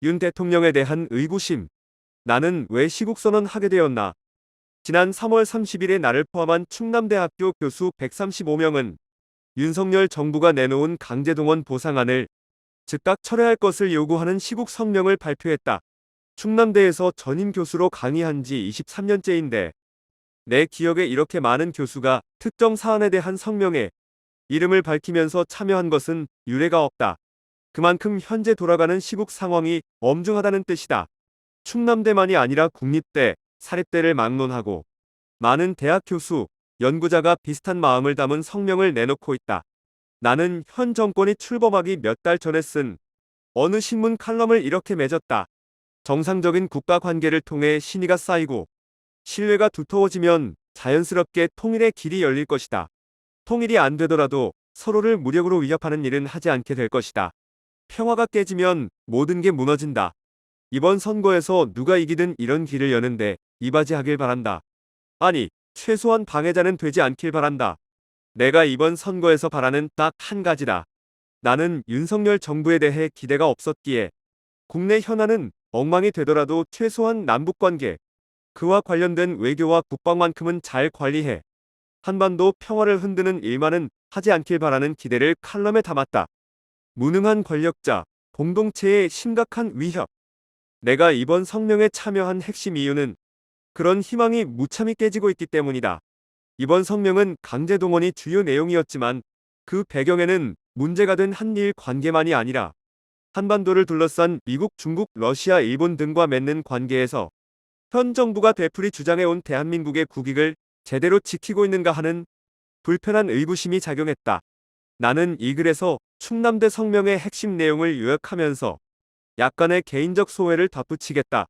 윤 대통령에 대한 의구심. 나는 왜 시국선언 하게 되었나? 지난 3월 30일에 나를 포함한 충남대학교 교수 135명은 윤석열 정부가 내놓은 강제동원 보상안을 즉각 철회할 것을 요구하는 시국 성명을 발표했다. 충남대에서 전임 교수로 강의한 지 23년째인데 내 기억에 이렇게 많은 교수가 특정 사안에 대한 성명에 이름을 밝히면서 참여한 것은 유례가 없다. 그만큼 현재 돌아가는 시국 상황이 엄중하다는 뜻이다. 충남대만이 아니라 국립대, 사립대를 막론하고 많은 대학 교수, 연구자가 비슷한 마음을 담은 성명을 내놓고 있다. 나는 현 정권이 출범하기 몇 달 전에 쓴 어느 신문 칼럼을 이렇게 맺었다. 정상적인 국가 관계를 통해 신의가 쌓이고 신뢰가 두터워지면 자연스럽게 통일의 길이 열릴 것이다. 통일이 안 되더라도 서로를 무력으로 위협하는 일은 하지 않게 될 것이다. 평화가 깨지면 모든 게 무너진다. 이번 선거에서 누가 이기든 이런 길을 여는데 이바지하길 바란다. 아니, 최소한 방해자는 되지 않길 바란다. 내가 이번 선거에서 바라는 딱 한 가지다. 나는 윤석열 정부에 대해 기대가 없었기에 국내 현안은 엉망이 되더라도 최소한 남북관계, 그와 관련된 외교와 국방만큼은 잘 관리해 한반도 평화를 흔드는 일만은 하지 않길 바라는 기대를 칼럼에 담았다. 무능한 권력자, 공동체의 심각한 위협. 내가 이번 성명에 참여한 핵심 이유는 그런 희망이 무참히 깨지고 있기 때문이다. 이번 성명은 강제동원이 주요 내용이었지만 그 배경에는 문제가 된 한일 관계만이 아니라 한반도를 둘러싼 미국, 중국, 러시아, 일본 등과 맺는 관계에서 현 정부가 되풀이 주장해온 대한민국의 국익을 제대로 지키고 있는가 하는 불편한 의구심이 작용했다. 나는 이 글에서 충남대 성명의 핵심 내용을 요약하면서 약간의 개인적 소회를 덧붙이겠다.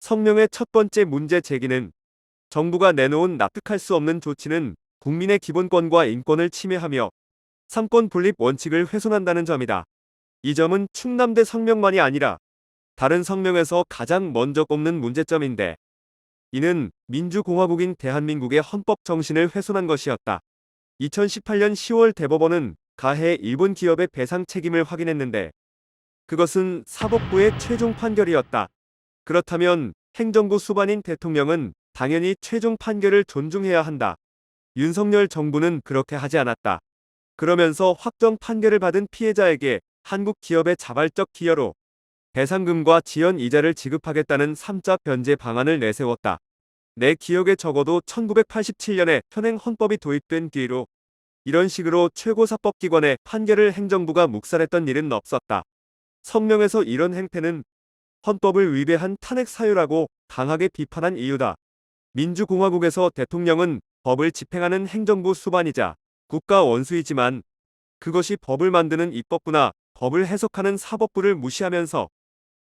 성명의 첫 번째 문제 제기는 정부가 내놓은 납득할 수 없는 조치는 국민의 기본권과 인권을 침해하며 삼권 분립 원칙을 훼손한다는 점이다. 이 점은 충남대 성명만이 아니라 다른 성명에서 가장 먼저 꼽는 문제점인데 이는 민주공화국인 대한민국의 헌법 정신을 훼손한 것이었다. 2018년 10월 대법원은 가해 일본 기업의 배상 책임을 확인했는데 그것은 사법부의 최종 판결이었다. 그렇다면 행정부 수반인 대통령은 당연히 최종 판결을 존중해야 한다. 윤석열 정부는 그렇게 하지 않았다. 그러면서 확정 판결을 받은 피해자에게 한국 기업의 자발적 기여로 배상금과 지연 이자를 지급하겠다는 3자 변제 방안을 내세웠다. 내 기억에 적어도 1987년에 현행 헌법이 도입된 뒤로 이런 식으로 최고사법기관의 판결을 행정부가 묵살했던 일은 없었다. 성명에서 이런 행태는 헌법을 위배한 탄핵 사유라고 강하게 비판한 이유다. 민주공화국에서 대통령은 법을 집행하는 행정부 수반이자 국가 원수이지만 그것이 법을 만드는 입법부나 법을 해석하는 사법부를 무시하면서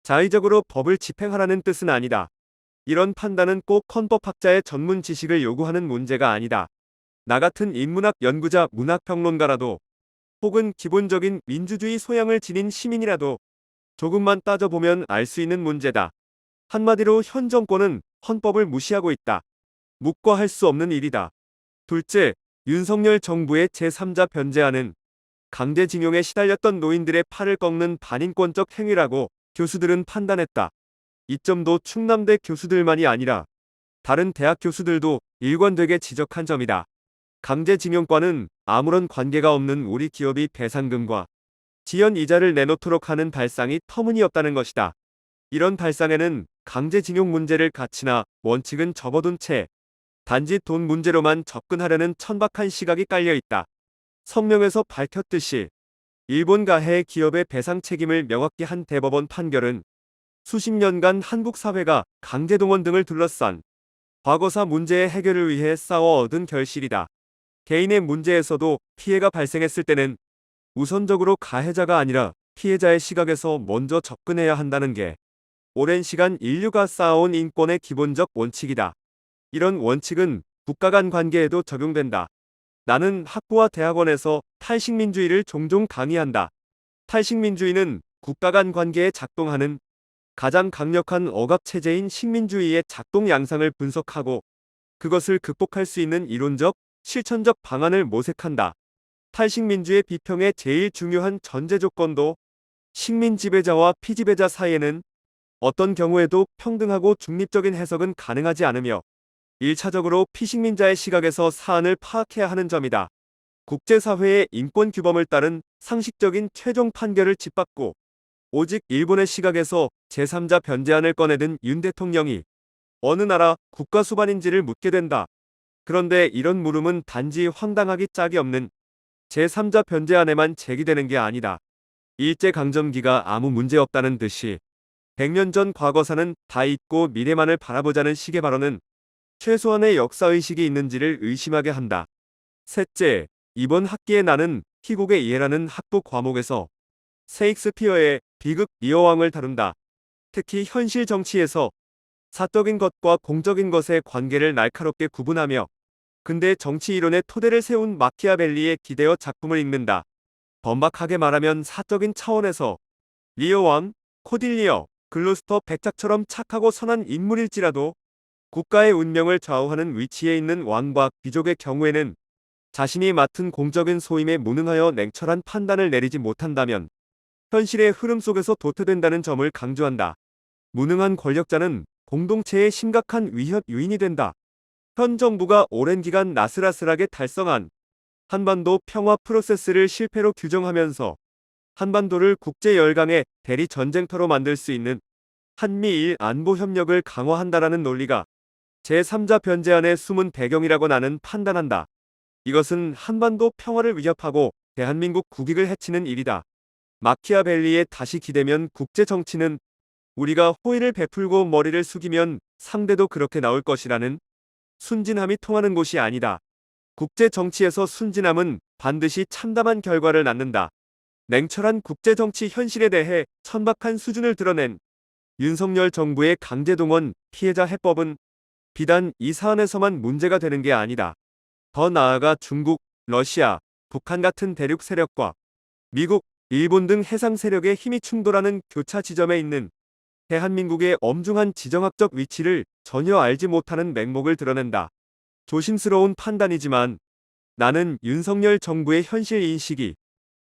자의적으로 법을 집행하라는 뜻은 아니다. 이런 판단은 꼭 헌법학자의 전문 지식을 요구하는 문제가 아니다. 나 같은 인문학 연구자, 문학평론가라도 혹은 기본적인 민주주의 소양을 지닌 시민이라도 조금만 따져보면 알 수 있는 문제다. 한마디로 현 정권은 헌법을 무시하고 있다. 묵과할 수 없는 일이다. 둘째, 윤석열 정부의 제3자 변제안은 강제징용에 시달렸던 노인들의 팔을 꺾는 반인권적 행위라고 교수들은 판단했다. 이 점도 충남대 교수들만이 아니라 다른 대학 교수들도 일관되게 지적한 점이다. 강제징용과는 아무런 관계가 없는 우리 기업이 배상금과 지연 이자를 내놓도록 하는 발상이 터무니없다는 것이다. 이런 발상에는 강제징용 문제를 가치나 원칙은 접어둔 채 단지 돈 문제로만 접근하려는 천박한 시각이 깔려있다. 성명에서 밝혔듯이 일본 가해 기업의 배상 책임을 명확히 한 대법원 판결은 수십 년간 한국 사회가 강제동원 등을 둘러싼 과거사 문제의 해결을 위해 싸워 얻은 결실이다. 개인의 문제에서도 피해가 발생했을 때는 우선적으로 가해자가 아니라 피해자의 시각에서 먼저 접근해야 한다는 게 오랜 시간 인류가 쌓아온 인권의 기본적 원칙이다. 이런 원칙은 국가 간 관계에도 적용된다. 나는 학부와 대학원에서 탈식민주의를 종종 강의한다. 탈식민주의는 국가 간 관계에 작동하는 가장 강력한 억압체제인 식민주의의 작동 양상을 분석하고 그것을 극복할 수 있는 이론적, 실천적 방안을 모색한다. 탈식민주의 비평의 제일 중요한 전제 조건도 식민 지배자와 피지배자 사이에는 어떤 경우에도 평등하고 중립적인 해석은 가능하지 않으며 1차적으로 피식민자의 시각에서 사안을 파악해야 하는 점이다. 국제사회의 인권 규범을 따른 상식적인 최종 판결을 짓밟고 오직 일본의 시각에서 제3자 변제안을 꺼내든 윤 대통령이 어느 나라 국가 수반인지를 묻게 된다. 그런데 이런 물음은 단지 황당하기 짝이 없는 제3자 변제안에만 제기되는 게 아니다. 일제강점기가 아무 문제 없다는 듯이 100년 전 과거사는 다 잊고 미래만을 바라보자는 식의 발언은 최소한의 역사의식이 있는지를 의심하게 한다. 셋째, 이번 학기에 나는 희곡의 이해라는 학부 과목에서 셰익스피어의 비극 리어왕을 다룬다. 특히 현실 정치에서 사적인 것과 공적인 것의 관계를 날카롭게 구분하며 근대 정치 이론의 토대를 세운 마키아벨리의 기대어 작품을 읽는다. 번박하게 말하면 사적인 차원에서 리어왕, 코딜리어, 글루스터 백작처럼 착하고 선한 인물일지라도 국가의 운명을 좌우하는 위치에 있는 왕과 귀족의 경우에는 자신이 맡은 공적인 소임에 무능하여 냉철한 판단을 내리지 못한다면 현실의 흐름 속에서 도태된다는 점을 강조한다. 무능한 권력자는 공동체의 심각한 위협 요인이 된다. 현 정부가 오랜 기간 나스라스하게 달성한 한반도 평화 프로세스를 실패로 규정하면서 한반도를 국제 열강의 대리 전쟁터로 만들 수 있는 한미일 안보 협력을 강화한다라는 논리가 제3자 변제안의 숨은 배경이라고 나는 판단한다. 이것은 한반도 평화를 위협하고 대한민국 국익을 해치는 일이다. 마키아벨리에 다시 기대면 국제 정치는 우리가 호의를 베풀고 머리를 숙이면 상대도 그렇게 나올 것이라는 순진함이 통하는 곳이 아니다. 국제 정치에서 순진함은 반드시 참담한 결과를 낳는다. 냉철한 국제 정치 현실에 대해 천박한 수준을 드러낸 윤석열 정부의 강제동원 피해자 해법은 비단 이 사안에서만 문제가 되는 게 아니다. 더 나아가 중국, 러시아, 북한 같은 대륙 세력과 미국, 일본 등 해상 세력의 힘이 충돌하는 교차 지점에 있는 대한민국의 엄중한 지정학적 위치를 전혀 알지 못하는 맹목을 드러낸다. 조심스러운 판단이지만 나는 윤석열 정부의 현실 인식이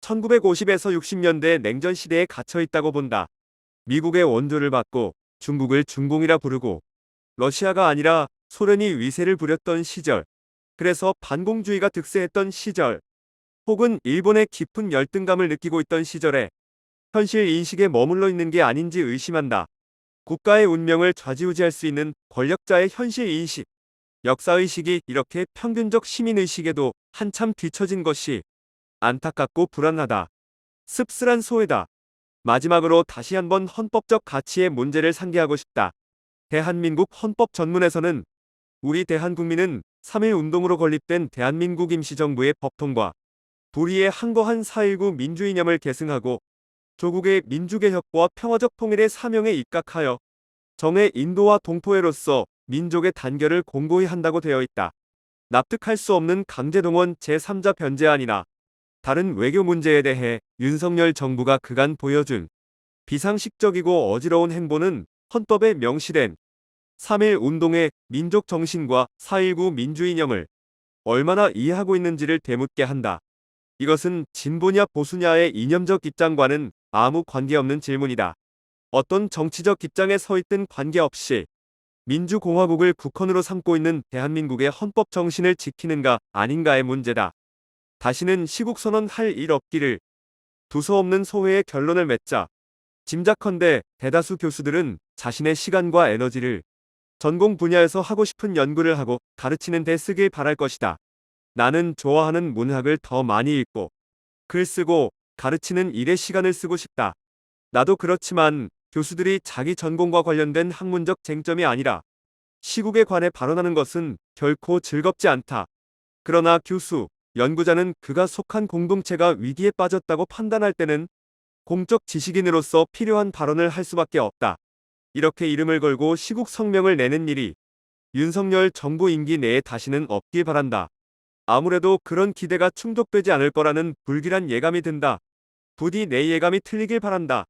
1950에서 60년대 냉전 시대에 갇혀 있다고 본다. 미국의 원조를 받고 중국을 중공이라 부르고 러시아가 아니라 소련이 위세를 부렸던 시절, 그래서 반공주의가 득세했던 시절, 혹은 일본의 깊은 열등감을 느끼고 있던 시절에 현실 인식에 머물러 있는 게 아닌지 의심한다. 국가의 운명을 좌지우지할 수 있는 권력자의 현실 인식, 역사의식이 이렇게 평균적 시민의식에도 한참 뒤처진 것이 안타깝고 불안하다. 씁쓸한 소회다. 마지막으로 다시 한번 헌법적 가치의 문제를 상기하고 싶다. 대한민국 헌법 전문에서는 우리 대한국민은 3.1 운동으로 건립된 대한민국 임시정부의 법통과 불의의 항거한 4.19 민주이념을 계승하고 조국의 민주개혁과 평화적 통일의 사명에 입각하여 정의 인도와 동포애로서 민족의 단결을 공고히 한다고 되어 있다. 납득할 수 없는 강제동원 제3자 변제안이나 다른 외교 문제에 대해 윤석열 정부가 그간 보여준 비상식적이고 어지러운 행보는 헌법에 명시된 3.1 운동의 민족 정신과 4.19 민주이념을 얼마나 이해하고 있는지를 되묻게 한다. 이것은 진보냐 보수냐의 이념적 입장과는 아무 관계없는 질문이다. 어떤 정치적 입장에 서 있든 관계없이 민주공화국을 국헌으로 삼고 있는 대한민국의 헌법 정신을 지키는가 아닌가의 문제다. 다시는 시국선언 할 일 없기를. 두서없는 소회의 결론을 맺자. 짐작컨대 대다수 교수들은 자신의 시간과 에너지를 전공 분야에서 하고 싶은 연구를 하고 가르치는 데 쓰길 바랄 것이다. 나는 좋아하는 문학을 더 많이 읽고 글 쓰고 가르치는 일에 시간을 쓰고 싶다. 나도 그렇지만 교수들이 자기 전공과 관련된 학문적 쟁점이 아니라 시국에 관해 발언하는 것은 결코 즐겁지 않다. 그러나 교수, 연구자는 그가 속한 공동체가 위기에 빠졌다고 판단할 때는 공적 지식인으로서 필요한 발언을 할 수밖에 없다. 이렇게 이름을 걸고 시국 성명을 내는 일이 윤석열 정부 임기 내에 다시는 없길 바란다. 아무래도 그런 기대가 충족되지 않을 거라는 불길한 예감이 든다. 부디 내 예감이 틀리길 바란다.